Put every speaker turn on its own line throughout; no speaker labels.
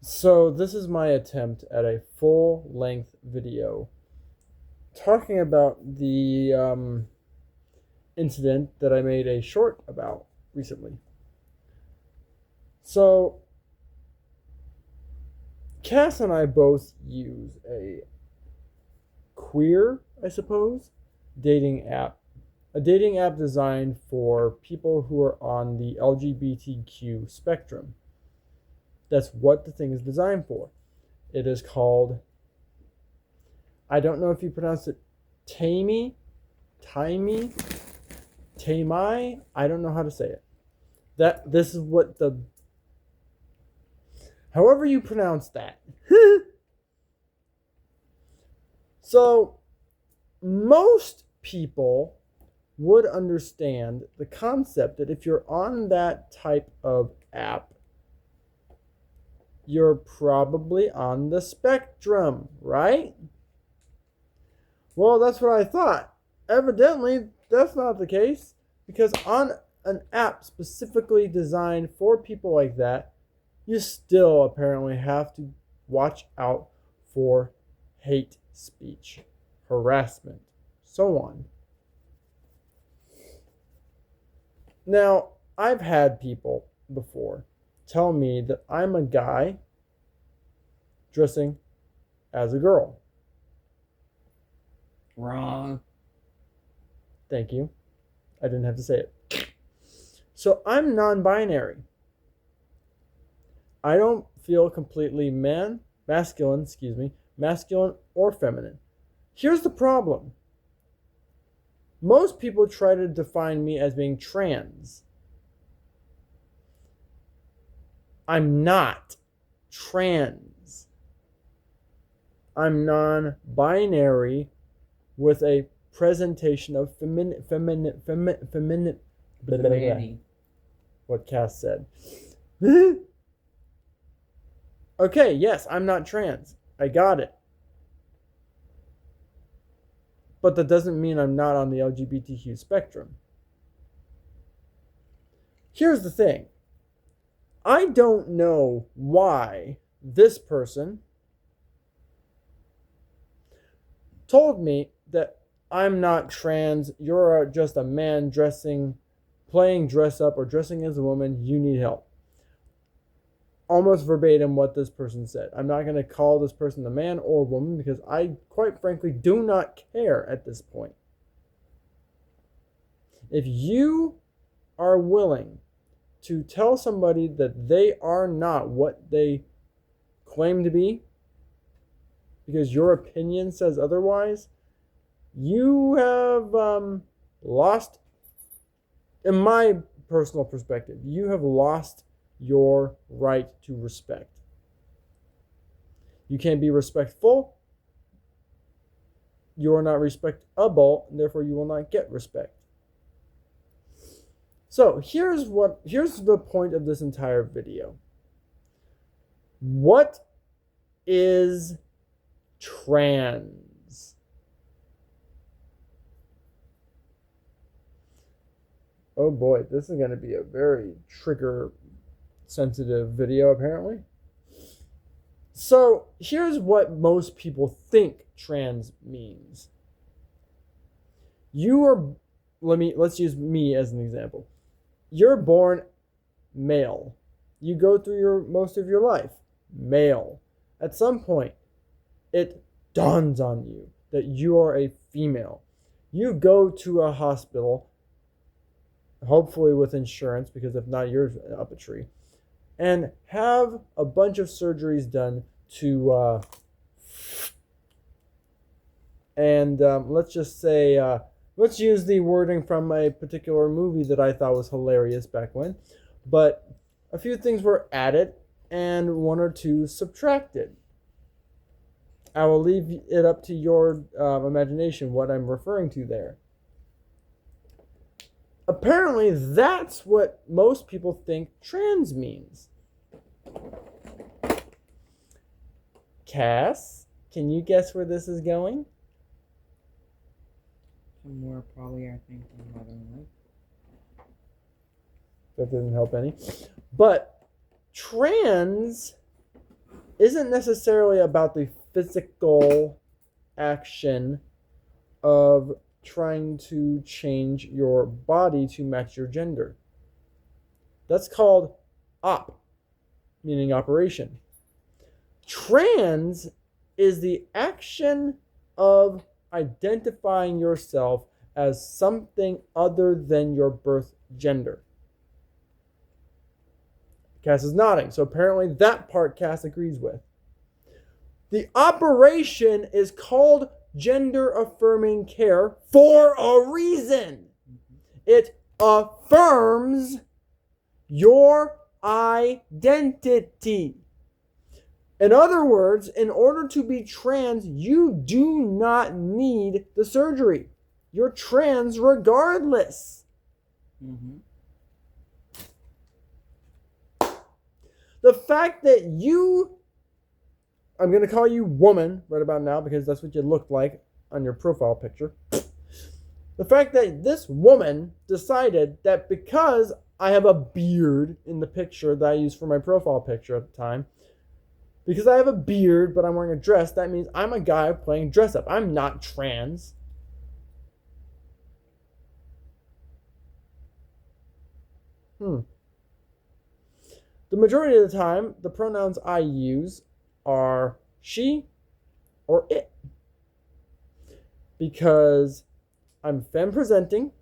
So this is my attempt at a full-length video talking about the incident that I made a short about recently. So Cass and I both use a queer, I suppose, dating app. A dating app designed for people who are on the LGBTQ spectrum. That's what the thing is designed for. It is called, I don't know if you pronounce it Tammy, Timey, Tamai. I don't know how to say it. This is what the, however you pronounce that. So most people would understand the concept that if you're on that type of app, you're probably on the spectrum, right? Well, that's what I thought. Evidently, that's not the case, because on an app specifically designed for people like that, you still apparently have to watch out for hate speech, harassment, so on. Now, I've had people before tell me that I'm a guy dressing as a girl.
Wrong.
Thank you. I didn't have to say it. So I'm non-binary. I don't feel completely masculine or feminine. Here's the problem. Most people try to define me as being trans. I'm not trans. I'm non-binary with a presentation of feminine, what Cass said. Okay, yes, I'm not trans. I got it. But that doesn't mean I'm not on the LGBTQ spectrum. Here's the thing. I don't know why this person told me that I'm not trans, you're just a man playing dress up or dressing as a woman, you need help. Almost verbatim what this person said. I'm not going to call this person a man or a woman because I, quite frankly, do not care at this point. If you are willing to tell somebody that they are not what they claim to be, because your opinion says otherwise, you have lost, in my personal perspective, you have lost your right to respect. You can't be respectful. You are not respectable, and therefore you will not get respect. So here's the point of this entire video. What is trans? Oh boy, this is going to be a very trigger sensitive video apparently. So here's what most people think trans means. Let's use me as an example. You're born male. You go through most of your life male. At some point, it dawns on you that you are a female. You go to a hospital, hopefully with insurance, because if not, you're up a tree, and have a bunch of surgeries done to, let's just say, let's use the wording from a particular movie that I thought was hilarious back when, but a few things were added and one or two subtracted. I will leave it up to your imagination what I'm referring to there. Apparently, that's what most people think trans means. Cass, can you guess where this is going?
Somewhere probably, I think, in Northern Light.
That didn't help any. But trans isn't necessarily about the physical action of trying to change your body to match your gender. That's called op, meaning operation. Trans is the action of identifying yourself as something other than your birth gender. Cass is nodding, so apparently that part Cass agrees with. The operation is called gender affirming care for a reason. It affirms your identity. In other words, in order to be trans, you do not need the surgery. You're trans regardless.
Mm-hmm.
The fact that I'm going to call you woman right about now because that's what you look like on your profile picture. The fact that this woman decided that because I have a beard in the picture that I used for my profile picture at the time, because I have a beard but I'm wearing a dress, that means I'm a guy playing dress up. I'm not trans. The majority of the time, the pronouns I use are she or it. Because I'm femme presenting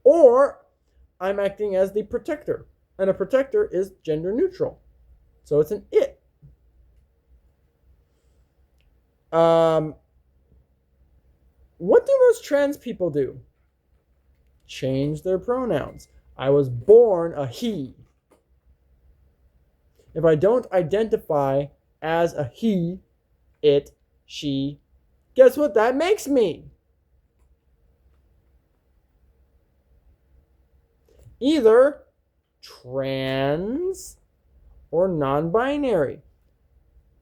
or I'm acting as the protector. And a protector is gender neutral. So it's an it. What do most trans people do? Change their pronouns. I was born a he. If I don't identify as a he, it, she, guess what that makes me? Either trans or non-binary.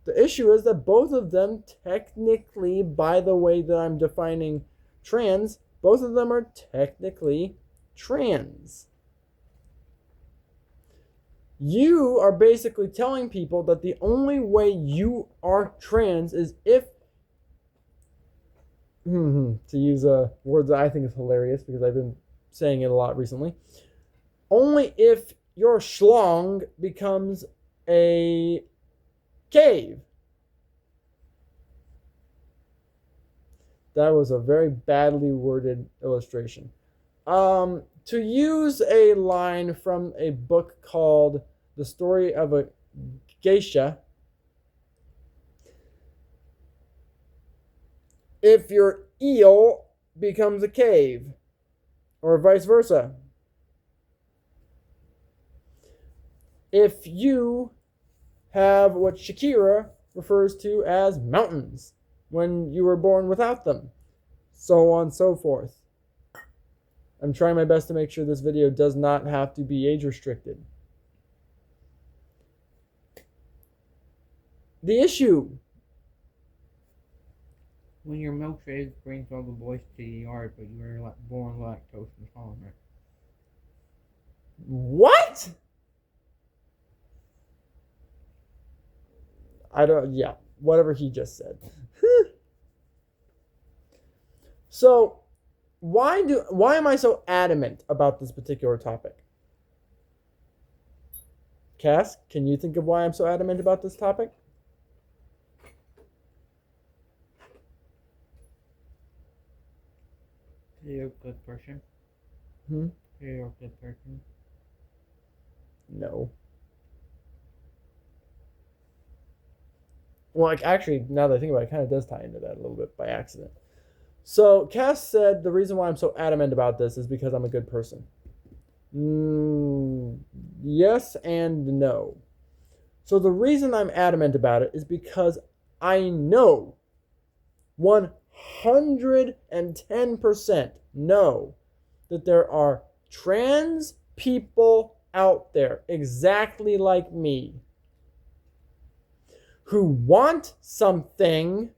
The issue is that both of them technically, by the way that I'm defining trans, both of them are technically trans. You are basically telling people that the only way you are trans is if, to use a word that I think is hilarious because I've been saying it a lot recently, only if your schlong becomes a cave. That was a very badly worded illustration. To use a line from a book called The Story of a Geisha, if your eel becomes a cave, or vice versa. If you have what Shakira refers to as mountains when you were born without them, so on and so forth. I'm trying my best to make sure this video does not have to be age restricted. The issue.
When your milkshake brings all the boys to the yard, but you were born lactose intolerant.
What? Whatever he just said. So, why am I so adamant about this particular topic? Cass, can you think of why I'm so adamant about this topic?
You're a good person. You're a good person.
No. Well, actually, now that I think about it, it kind of does tie into that a little bit by accident. So, Cass said the reason why I'm so adamant about this is because I'm a good person. Yes and no. So, the reason I'm adamant about it is because I know 110% know that there are trans people out there exactly like me who want something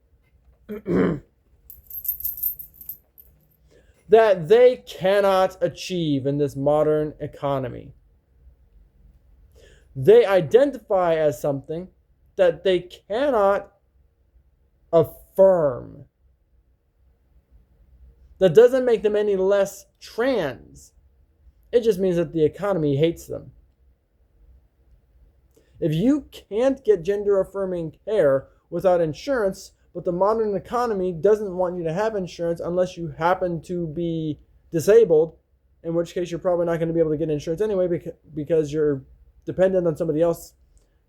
that they cannot achieve in this modern economy. They identify as something that they cannot affirm. That doesn't make them any less trans. It just means that the economy hates them. If you can't get gender affirming care without insurance, but the modern economy doesn't want you to have insurance unless you happen to be disabled, in which case you're probably not going to be able to get insurance anyway because you're dependent on somebody else,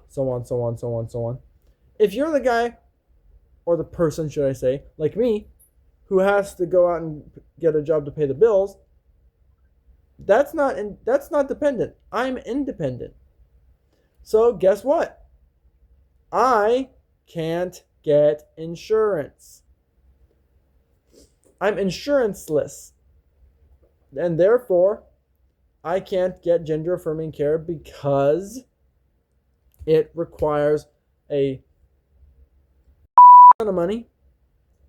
so on, so on, so on, so on. If you're the guy, or the person, should I say, like me, who has to go out and get a job to pay the bills, that's not dependent. I'm independent. So guess what? I can't get insurance. I'm insuranceless. And therefore, I can't get gender affirming care because it requires a ton of money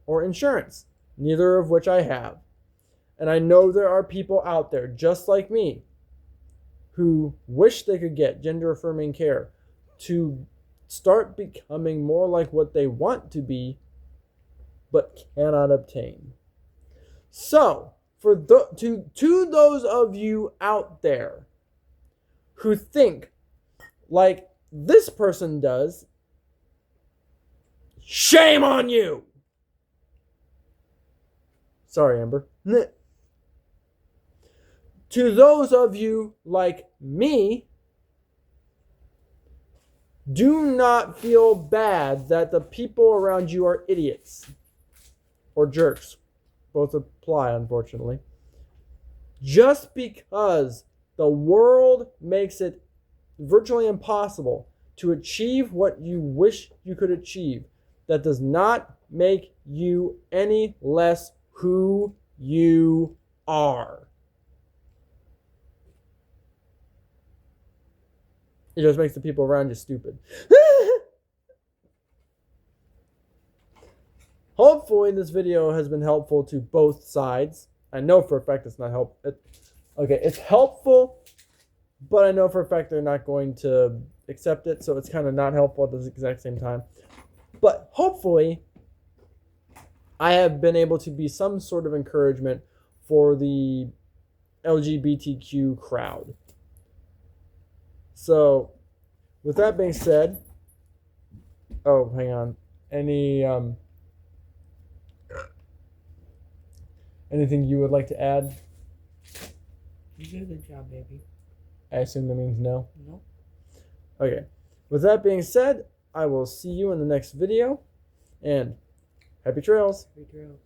or insurance, neither of which I have. And I know there are people out there just like me who wish they could get gender affirming care to start becoming more like what they want to be but cannot obtain. So, to those of you out there who think like this person does, shame on you. Sorry, Amber. To those of you like me, do not feel bad that the people around you are idiots or jerks. Both apply, unfortunately. Just because the world makes it virtually impossible to achieve what you wish you could achieve, that does not make you any less who you are. It just makes the people around you stupid. Hopefully this video has been helpful to both sides. I know for a fact it's not helpful. It's helpful, but I know for a fact they're not going to accept it, so it's kind of not helpful at the exact same time. But hopefully I have been able to be some sort of encouragement for the LGBTQ crowd. So, with that being said, oh, hang on. Anything you would like to add?
You did a good job, baby.
I assume that means no?
Nope.
Okay. With that being said, I will see you in the next video, and happy trails.
Happy trails.